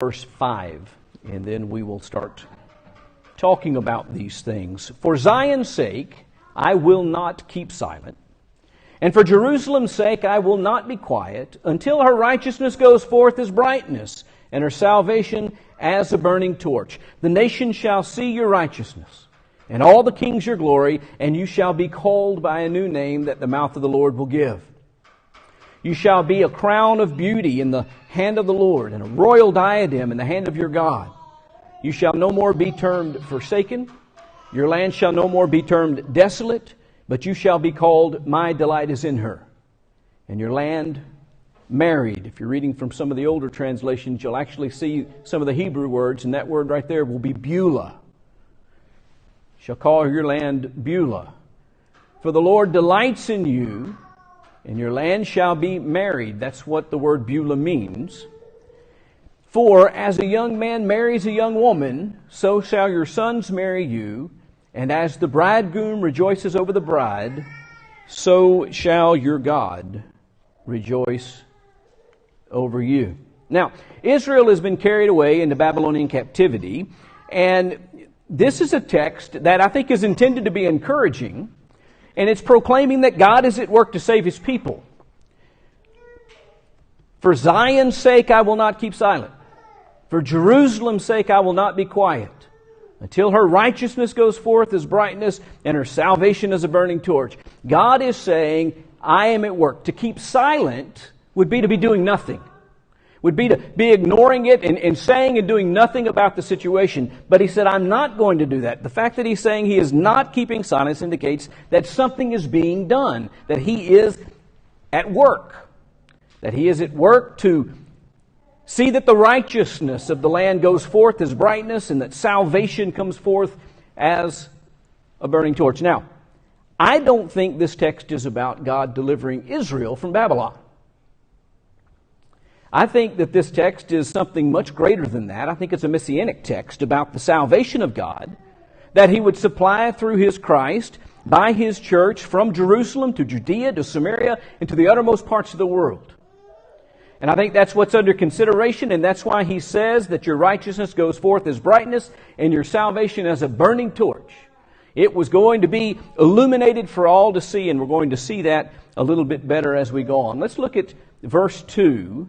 verse 5, and then we will start talking about these things. For Zion's sake, I will not keep silent, and for Jerusalem's sake, I will not be quiet, until her righteousness goes forth as brightness, and her salvation as a burning torch. The nations shall see your righteousness, and all the kings your glory, and you shall be called by a new name that the mouth of the Lord will give. You shall be a crown of beauty in the hand of the Lord, and a royal diadem in the hand of your God. You shall no more be termed forsaken. Your land shall no more be termed desolate, but you shall be called, my delight is in her. And your land married. If you're reading from some of the older translations, you'll actually see some of the Hebrew words, and that word right there will be Beulah. Shall call your land Beulah. For the Lord delights in you, and your land shall be married. That's what the word Beulah means. For as a young man marries a young woman, so shall your sons marry you, and as the bridegroom rejoices over the bride, so shall your God rejoice over you. Now, Israel has been carried away into Babylonian captivity, and this is a text that I think is intended to be encouraging, and it's proclaiming that God is at work to save His people. For Zion's sake I will not keep silent. For Jerusalem's sake I will not be quiet, until her righteousness goes forth as brightness, and her salvation as a burning torch. God is saying, I am at work. To keep silent would be to be doing nothing. Would be to be ignoring it and saying and doing nothing about the situation. But He said, I'm not going to do that. The fact that He's saying He is not keeping silence indicates that something is being done. That He is at work. That He is at work to see that the righteousness of the land goes forth as brightness, and that salvation comes forth as a burning torch. Now, I don't think this text is about God delivering Israel from Babylon. I think that this text is something much greater than that. I think it's a messianic text about the salvation of God that He would supply through His Christ by His church from Jerusalem to Judea to Samaria and to the uttermost parts of the world. And I think that's what's under consideration, and that's why He says that your righteousness goes forth as brightness and your salvation as a burning torch. It was going to be illuminated for all to see, and we're going to see that a little bit better as we go on. Let's look at verse 2,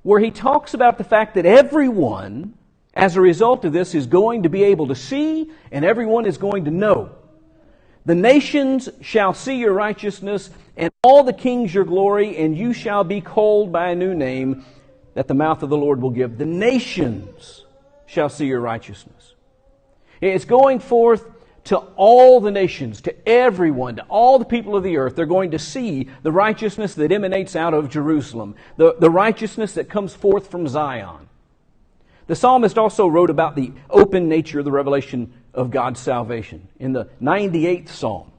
where he talks about the fact that everyone, as a result of this, is going to be able to see, and everyone is going to know. The nations shall see your righteousness, and all the kings your glory, and you shall be called by a new name that the mouth of the Lord will give. The nations shall see your righteousness. It's going forth to all the nations, to everyone, to all the people of the earth. They're going to see the righteousness that emanates out of Jerusalem, the righteousness that comes forth from Zion. The psalmist also wrote about the open nature of the revelation of God's salvation. In the 98th Psalm,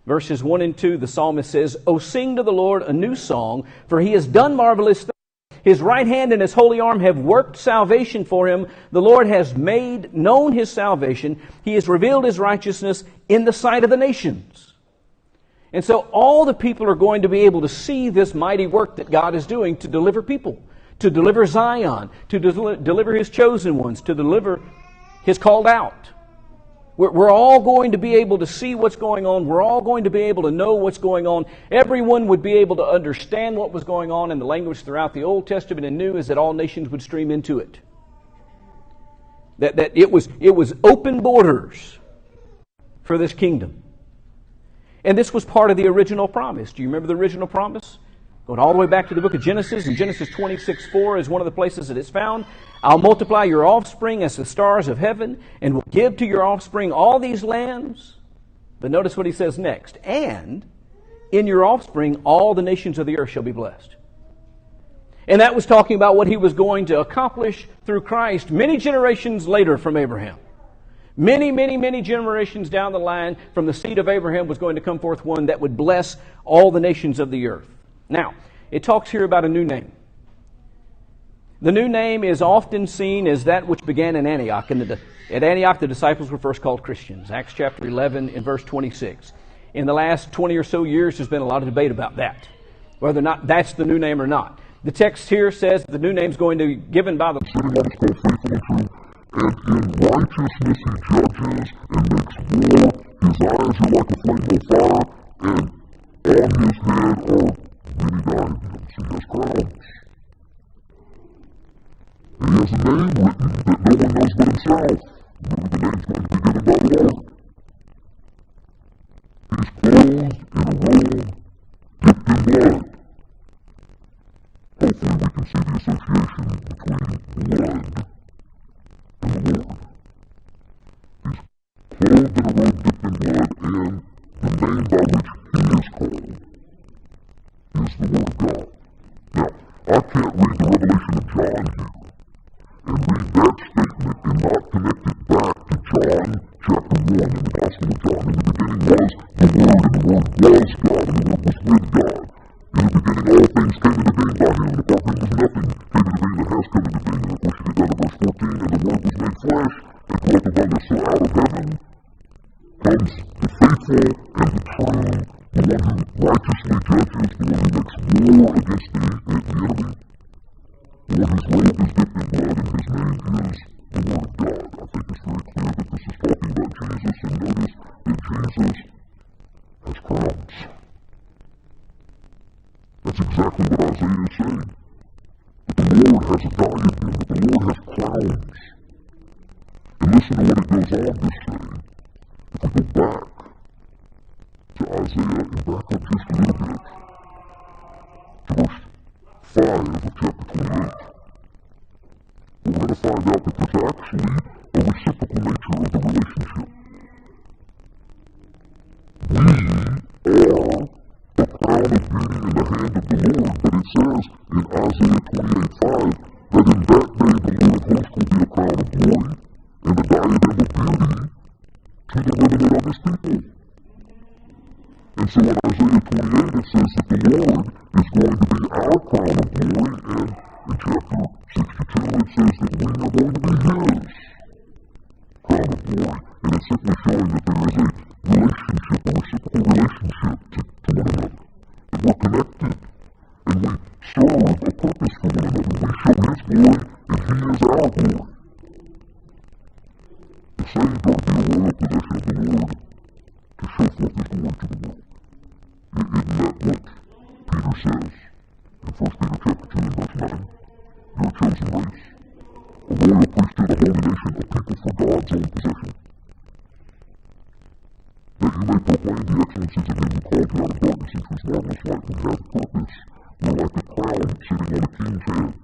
verses 1 and 2, the psalmist says, O sing to the Lord a new song, for He has done marvelous things. His right hand and His holy arm have worked salvation for Him. The Lord has made known His salvation. He has revealed His righteousness in the sight of the nations. And so all the people are going to be able to see this mighty work that God is doing to deliver people, to deliver Zion, to deliver His chosen ones, to deliver His called out. We're all going to be able to see what's going on. We're all going to be able to know what's going on. Everyone would be able to understand what was going on, and the language throughout the Old Testament and New is that all nations would stream into it. That it was open borders for this kingdom. And this was part of the original promise. Do you remember the original promise? Going all the way back to the book of Genesis, and Genesis 26:4 is one of the places that it's found. I'll multiply your offspring as the stars of heaven, and will give to your offspring all these lands. But notice what he says next. And in your offspring all the nations of the earth shall be blessed. And that was talking about what he was going to accomplish through Christ many generations later from Abraham. Many, many, many generations down the line from the seed of Abraham was going to come forth one that would bless all the nations of the earth. Now, it talks here about a new name. The new name is often seen as that which began in Antioch. And at Antioch, the disciples were first called Christians. Acts chapter 11 and verse 26. In the last 20 or so years, there's been a lot of debate about that, whether or not that's the new name or not. The text here says that the new name is going to be given by the sitting on is called faithful and true, and in righteousness he judges and makes war. His eyes are like a flame of fire, and on his head are many diadems. He has crowns. And he has a name written that no one knows but himself. Remember, the name's going to be given by the Lord. He's clothed in a robe dipped in blood. Hopefully we can see the association between blood and the Lord. He's clothed in a robe dipped in blood, and the name by which he is called is the Word of God. Now, I can't read the Revelation of John here and read that statement and not connect it back to John chapter 1 in the Gospel of John. In the beginning was the Word, and the Word was God, and the Word was with God. In the beginning all things came into being by him, and apart from him was nothing came into being that has come into being. And of course you get down to verse 14, and the Word was made flesh and dwelt among us. So out of heaven comes the faithful and the true, the one who righteously judges, the one who makes war against the enemy, the one whose robe is dipped in blood, and his name is the Word of God. I think it's very clear that this is talking about Jesus, and notice that Jesus has crowns. That's exactly what Isaiah is saying. That the Lord has a diadem, that the Lord has crowns. And listen to what it goes on to say. If we go back to Isaiah and back up just a little bit to verse 5 of chapter 28, we're going to find out that there's actually a reciprocal nature of the relationship. We are a crown of beauty in the hand of the Lord, but it says in Isaiah 28:5 that in that day the Lord of hosts will be a crown of glory and a diadem of beauty to the remnant of his people. And so in Isaiah 28 it says that the Lord is going to be our crown of glory, and in chapter 62 it says that we are going to be his crown of glory. And it's simply showing that there is a relationship, a reciprocal relationship to one another. That we're connected, and we serve a purpose for one another. We show his glory, and he is our glory. The saved are to be a royal possession of the Lord, to show forth his glory to the world. Isn't that what Peter says in 1 Peter chapter 2 and verse 9? You're a chosen race, a royal priesthood, a holy nation, a people for God's own possession, that you may proclaim the excellencies of him who called you out of darkness into his marvelous light. We have a purpose. We're like a crown sitting on a king's head.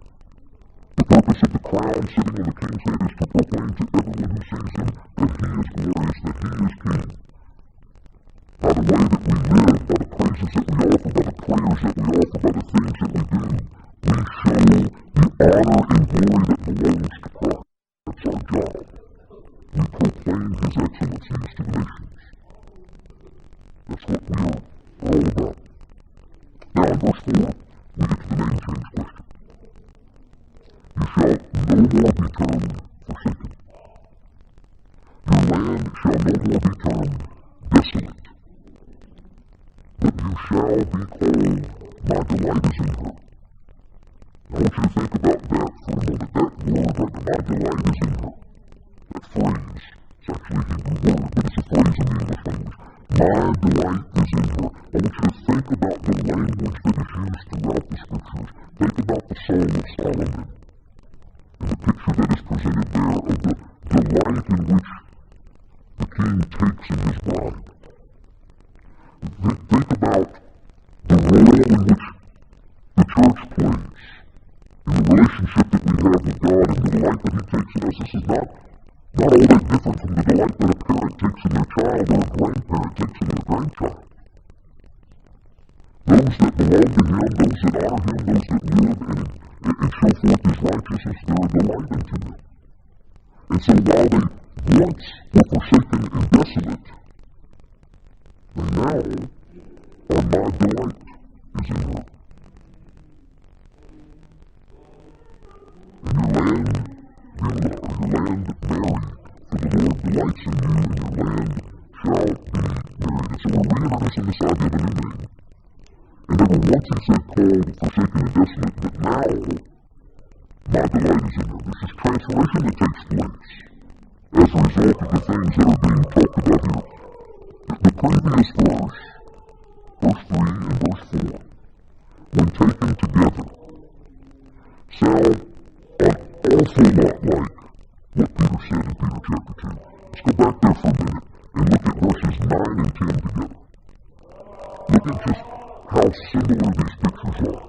The purpose of the crown sitting on the king's head is to proclaim to everyone who sees him that he is glorious, that he is king. By the way that we live, by the praises that we offer, by the prayers that we offer, by the things that we do, we show the honor and glory that belongs to Christ. That's our job. We proclaim his excellencies to the nations. That's what we are all about. Now in verse 4, we get to the name change question. You shall no more be termed forsaken. Your land shall no more be termed desolate. But you shall be called, my delight is in her. I want you to think about that for a moment. That word right there, my delight is in her. That phrase, it's actually a Hebrew word, but it's a phrase in the English language. My delight is in her. I want you to think about the language that is used throughout the scriptures. Think about the Song of Solomon and the picture that is presented there of the delight in which the king takes in his bride. Think about the role in which the church plays in the relationship that we have with God and the delight that he takes in us. This is not all that different from the delight that a parent takes in their child or a grandparent takes in their grandchild. Those that belong to him, those that honor him, those that live and show forth his righteousness, they're a delight unto him. And so while they once were forsaken and desolate, they now are my delight is in her. And your land, Beulah, or your land, Mary, for the Lord delights in you, and your land shall be married. And so we're reintroducing this idea of a new name. And they were once, he said, called forsaken and desolate, but now my delight is in them. There's this transformation that takes place as a result of the things that are being talked about here. The previous verse 3 and verse 4, when taken together, sound an awful lot like what Peter said in Peter chapter 2. Let's go back there for a minute and look at verses 9 and 10 together. Look at just how similar these pictures are.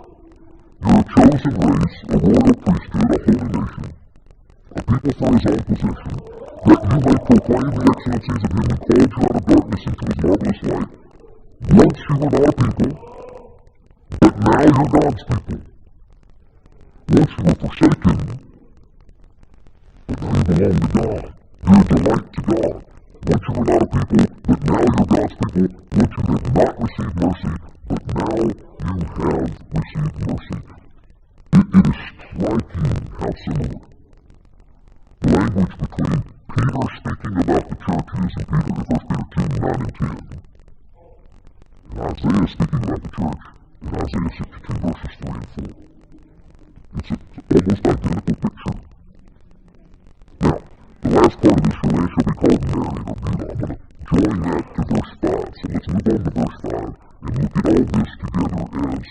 You're a chosen race, a royal priesthood, a holy nation, a people for his own possession, that you may proclaim the excellencies of him who called you out of darkness into his marvelous light. Once you were our people, but now you're God's people. Once you were forsaken, but now you belong to God. You're a delight to God. Once you were not a people, but now you're God's people. Once you have not received mercy, but now you have received mercy. It is striking how similar the language between Peter speaking about the churches in 1 Peter 2, 9 and 10, and Isaiah speaking about the church in Isaiah 62 verses 3 and 4. It's an almost identical picture. Now, the last part of this relay shall be called married or Beulah. I'm going to join that to verse 5. So let's move on to verse 5 and look at all this together as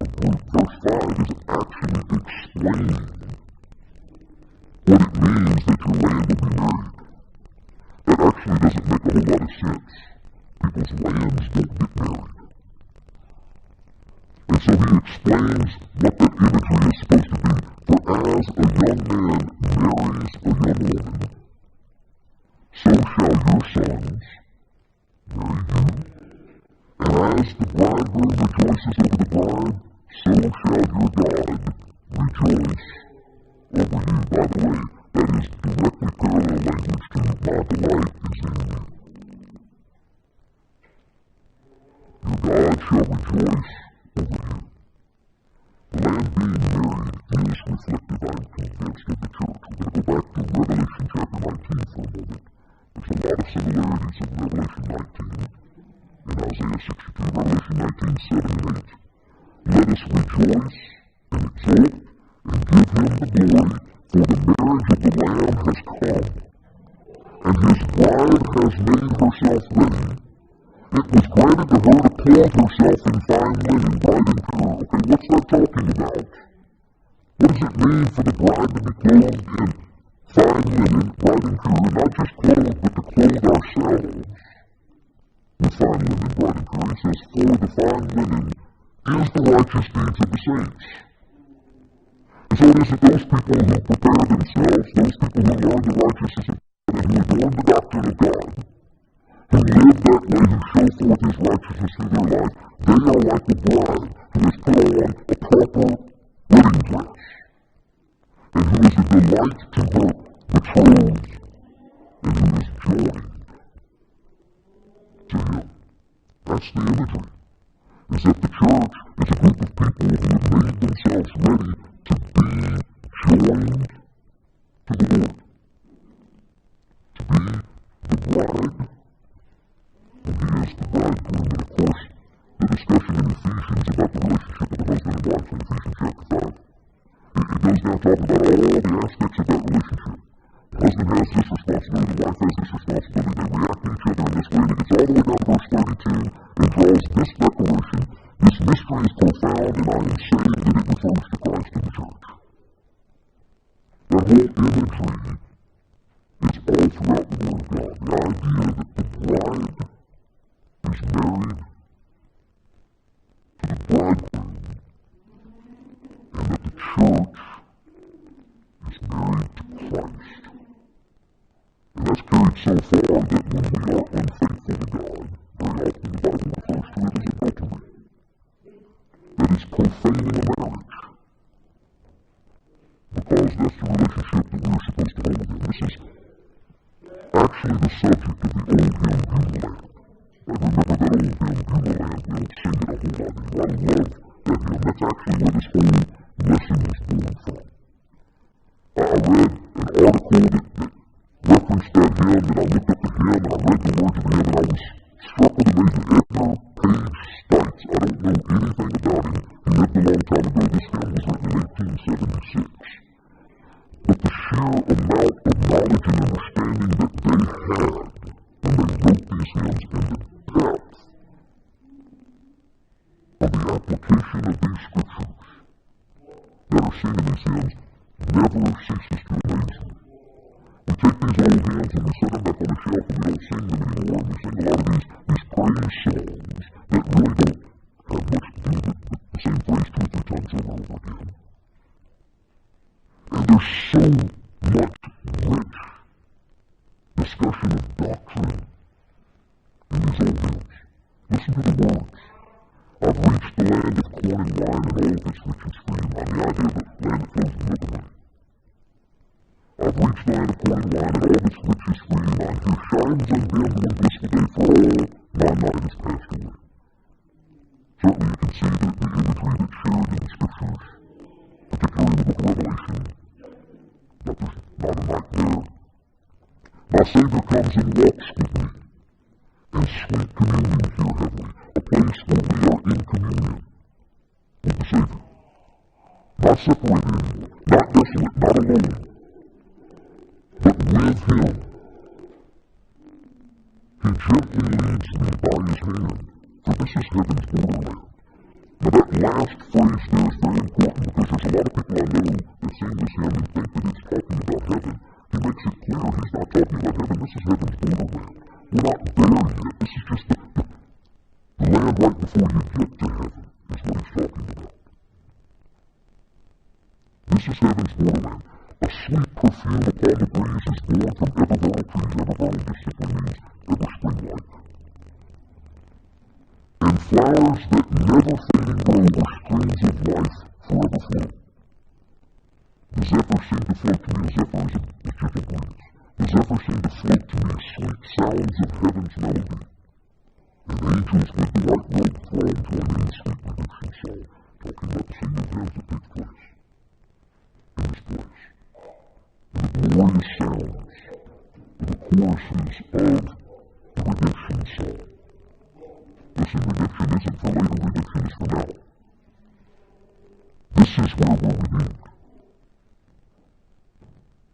a group. Verse 5 is actually explaining what it means that your land will be married. That actually doesn't make a whole lot of sense. People's lands don't get married. And so he explains what that imagery is supposed to be. For as a young man marries a young woman, so shall your sons marry you. And as the bridegroom rejoices over the bride, so shall your God rejoice over you. By the way, that is directly parallel language to my delight is in you. Your God shall rejoice over you. The land being married is reflective, I'm convinced, of the church. We're going to go back to Revelation chapter 19 for a moment. There's a lot of similarities in Revelation 19 and Isaiah 62, Revelation 19, 7 and 8. Let us rejoice and exult and give him the glory, for the marriage of the Lamb has come, and his bride has made herself ready. It was granted to her to clothe herself in fine linen, bright and pure. Okay, what's that talking about? What does it mean for the bride to be clothed in fine linen, bright and pure? Not just clothed, but to clothe ourselves with fine linen, bright and pure. It says, for the fine linen is the righteous deeds of the saints. And so it is that those people who prepare themselves, those people who learn the righteousness of God and who adorn the doctrine of God, who live that way, who show forth his righteousness through their life, they are like a bride who has put on a proper wedding dress, and who is a delight to her betrothed, and who is joined to him. That's the imagery. Is that the church is a group of people who have made themselves ready to be joined to the Lord, to be the bride, and he is the bridegroom. And of course, the discussion in Ephesians about the relationship of the husband and wife in Ephesians chapter 5, it goes down talking about all the aspects of that relationship. The husband has this responsibility, the wife has this responsibility, they react to each other in this way, and it gets all the way down to verse 32 and draws this declaration. This mystery is profound, and I am saying that it refers to Christ and the church. That whole imagery is all throughout the Word of God. The idea that the bride is married to the bridegroom, and that the church is married to Christ. And that's carried so far that when we are unfaithful to God, very often the Bible refers to it as adultery. That is profaning a marriage, because that's the relationship that we're supposed to hold with him. This is actually the subject of the old hymn, Beulah Land. I remember that old hymn, Beulah Land. We don't sing it a whole lot anymore. I love that hymn. That's actually where this whole lesson was born from. I read an article that referenced that hymn, and I looked up the hymn, and I read the words of the hymn, and I was struck with amazement. Edgar Page Stites. I don't know anything 1776. But the sheer amount of knowledge and understanding that they had when they wrote these hymns and the depth of the application of these scriptures that are seen in these hymns never ceases to amaze me. We take these old hymns and we set them back on the shelf and we don't sing them anymore, and we sing a lot of these praise songs that really don't have much to do with the same phrase 2 or 3 times over and over again. And there's so much rich discussion of doctrine in these old hymns. Listen to the words. I've reached the land of corn and wine and all of its rich and stream. On the idea of the land that flows with milk and honey. I've reached the land of corn and wine and all of its rich and stream. On here shines undimmed one blissful day, for all my night is passed away. Certainly you can see the imagery that's shared in the scriptures, particularly in the book of Revelation. But there's not a night there. My Savior comes and walks with me, and sweet communion here have we, a place where we are in communion with the Savior. Not separated anymore, not desolate, not alone, but with Him. He gently leads me by His hand, for this is heaven's borderland. Now that last phrase there is very important, because there's a lot of people I know that sing this hymn and think that it's talking about heaven. He makes it clear he's not talking about heaven. This is heaven's borderland. We're not there yet. This is just the land right before you get to heaven is what he's talking about. This is heaven's borderland. A sweet perfume upon the breeze is born from eververnal trees. Eververnal just simply means ever spring-like. And flowers that never fade and grow where streams of life forever flow. The zephyr seemed to float to me, a zephyr is a gentle breeze. The zephyr seemed to float to me sweet sounds of heaven's melody. And angels with the white robe throne join in the sweet redemption song, talking about the singing of hymns that takes place in this place. And the glorious sounds of the choruses of the redemption song. Listen, redemption isn't for later, redemption is for now. This is where we're redeemed.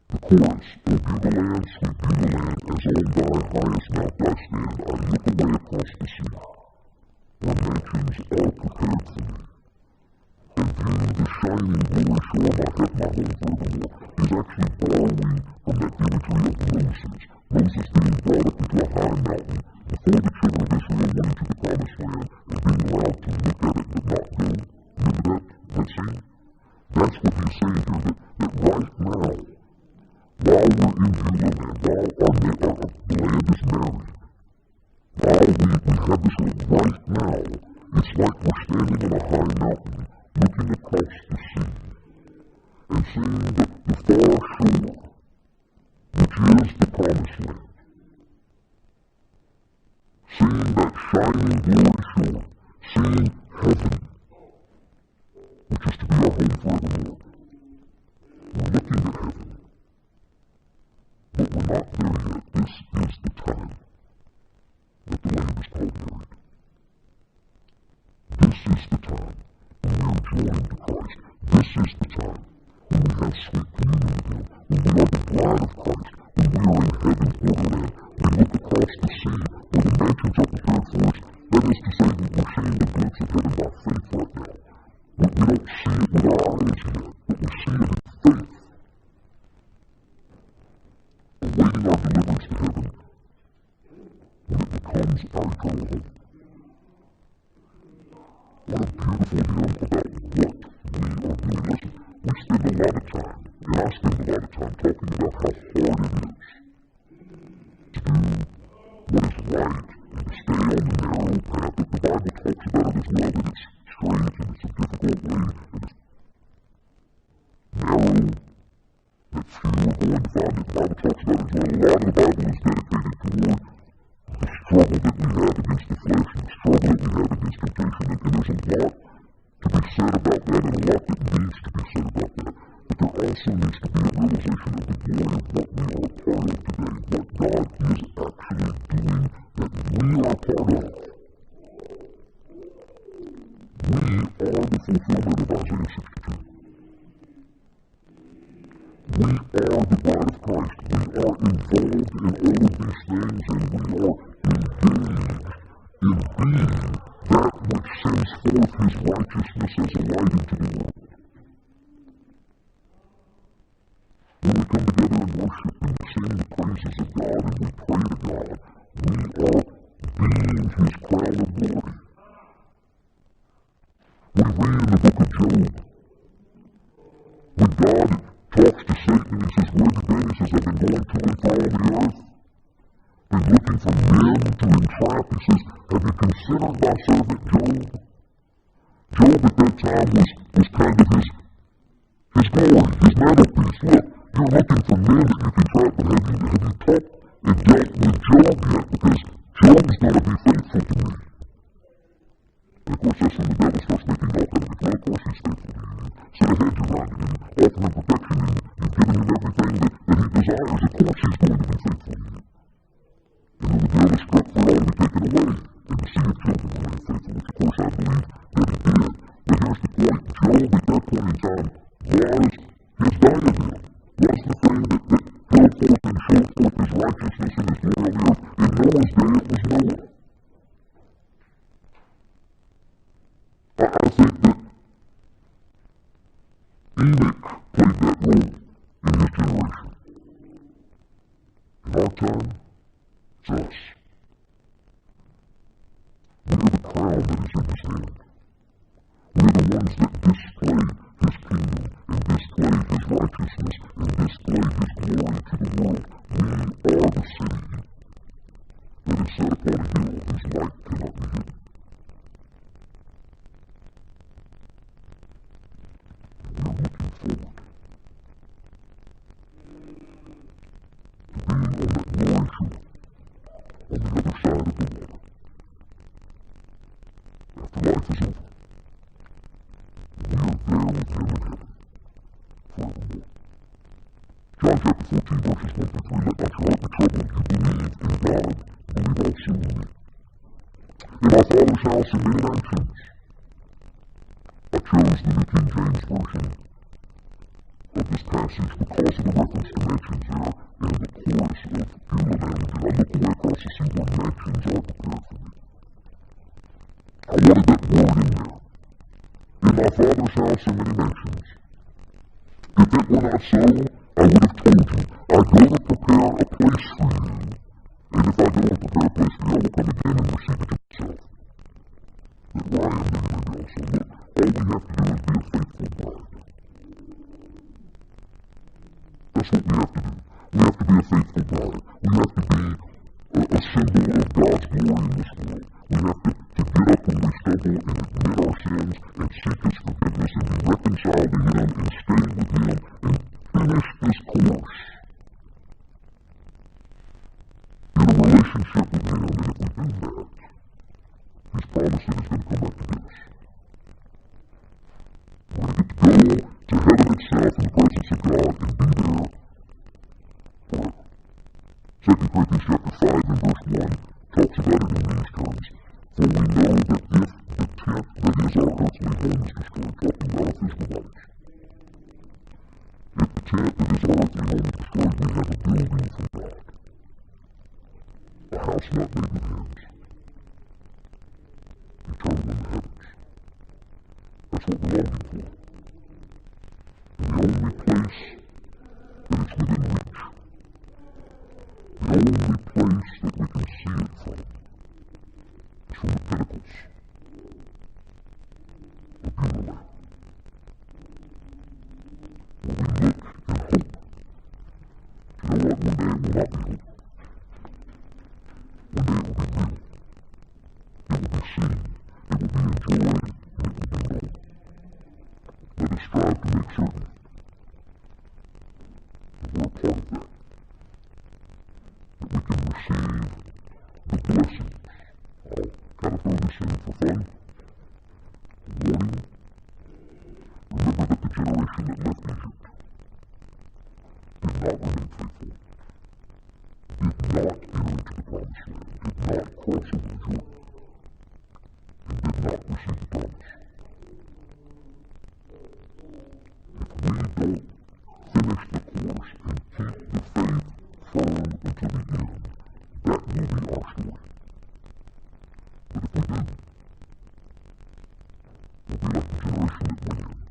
The chorus, O bugle land, sweet bugle land, as on thy highest mount I stand, I look away across the sea, where mansions are prepared for me, and view the shining glory shore, my head, my home furthermore, is actually borrowing from that imagery of Moses. Moses being brought up into a high mountain before the children of Israel went into the promised land, and being allowed to look at it but not go. Remember that scene? That's what he's saying here, that right now, while we're in Beulah land, while the land is married, while we have this right now, it's like we're standing on a high mountain, looking across the sea, and seeing the far shore, which is the promised land. Seeing that shining glory shore, seeing heaven, which is to be our home forevermore. We're looking at heaven, but we're not there yet. This is the time that the land is called married. This is the time when we are joined to Christ. This is the time when we have sweet communion with Him, when we are the bride of Christ, when we are in heaven's borderland. We look across the sea where the mansions are prepared for us. That is to say, that we're seeing the glimpse of heaven by faith right now. We don't see it with our eyes yet, but we see it in faith. Awaiting our deliverance to heaven when it becomes our eternal home. What a beautiful hymn about what we are doing. Listen, we spend a lot of time, and I spend a lot of time talking about how hard it is to do what is right and to stay on the narrow path that the Bible talks about it as well, that it's straight and it's a difficult way and it's narrow, that few are going to find it. The Bible talks about it as well. A lot of the Bible is dedicated toward the struggle that we have against the flesh and the struggle that we have against temptation, and there's a lot to be said about that and a lot that needs to be said about that. But there also needs to be a realization of the glory of what we are a part of today, what God is actually doing that we are a part of. We are the fulfillment of Isaiah 62. We are the bride of Christ. We are involved in all of these things, and we are engaged in being that which sends forth his righteousness as a light into the world. When we come together and worship and sing the praises of God and we pray to God, we are being his crown of glory. We read in the book of Job, when God talks to Satan, he says, "Where have you been?" He says, "I've been going to and fro on the earth, been looking for men to entrap." He says, "Have you considered my servant Job?" Job at that time was kind of his glory, his mantelpiece. Look, you're looking for men that you can trap, but have you talked and dealt with Job yet? Because Job's going to be faithful to me. And of course, that's when the devil starts making all kinds of, well, of course he's faithful to you. Set a hedge around him and offer him protection, and you've given him everything that he desires. Of course he's going to be faithful to you. And then the deal is struck for all to be taken away, and the seed of Job will remain faithful, which of course I believe that he did. But here's the point. Job at that point in time was his diadem, was the thing that held forth and showed forth his righteousness and his glory on the earth. In Noah's day, it was Noah. I think that Enoch played that role in his generation. In our time, it's us. We are the crown that is in his hand. We are the ones that display his kingdom and display his righteousness and display his glory to the world. We are the city that is set upon a hill whose light cannot be hidden. And we are looking forward to being on that glory shore on the other side of the water after life is over. We are there with him in heaven forevermore. John chapter 14, verses 1 through 3. Let not your heart be troubled. You believe in God. Believe also in me. In my Father's house are many mansions. I chose the New King James Version of this passage because of the reference to mansions there and the chorus of Elam. And I look away across to see where mansions are prepared for me. I wanted that word in there. In my Father's house are many mansions. If it were not so, I would have told you, I go to prepare a place for you, and if I go and prepare a place for you, I will come again and receive it to myself, that where I am, there you may be also. Look, all we have to do is be a faithful bride. That's what we have to do. We have to be a faithful bride. We have to be a symbol of God's glory in this world. We have to get up when we stumble and admit our sins and seek his forgiveness and be reconciled to him and stay with him and finish this course in a relationship with him. And if we do that, he's promised that he's going to come back to get us. We're going to get to go to heaven itself in the presence of God and be there forever. 2 Corinthians chapter 5 and verse 1 talks about it in these terms. For we know that if the tent that is our earthly home is destroyed, talking about our physical bodies, if the tent that is our earthly home is destroyed, we have a building from God, a house not made with hands, eternal in the heavens. That's what we're longing for. And the only place that it's within reach, the only place that we can see it from, is from the pinnacles of Beulah, where we look and hope. You know what? One day it will not be hope. One day it will be real. It will be seen. It will be enjoyed. And it will be known. Let us strive to make certain that we're a part of that. That we can receive the blessings. I'll kind of throw this in for fun. Warning. Remember that the generation that left Egypt did not remain faithful, did not enter into the promised land, did not cross over the Jordan, and did not receive the promise. If we don't finish the course the faith firm until the end. That will be our story. But if we do, we'll be like the generation that went in.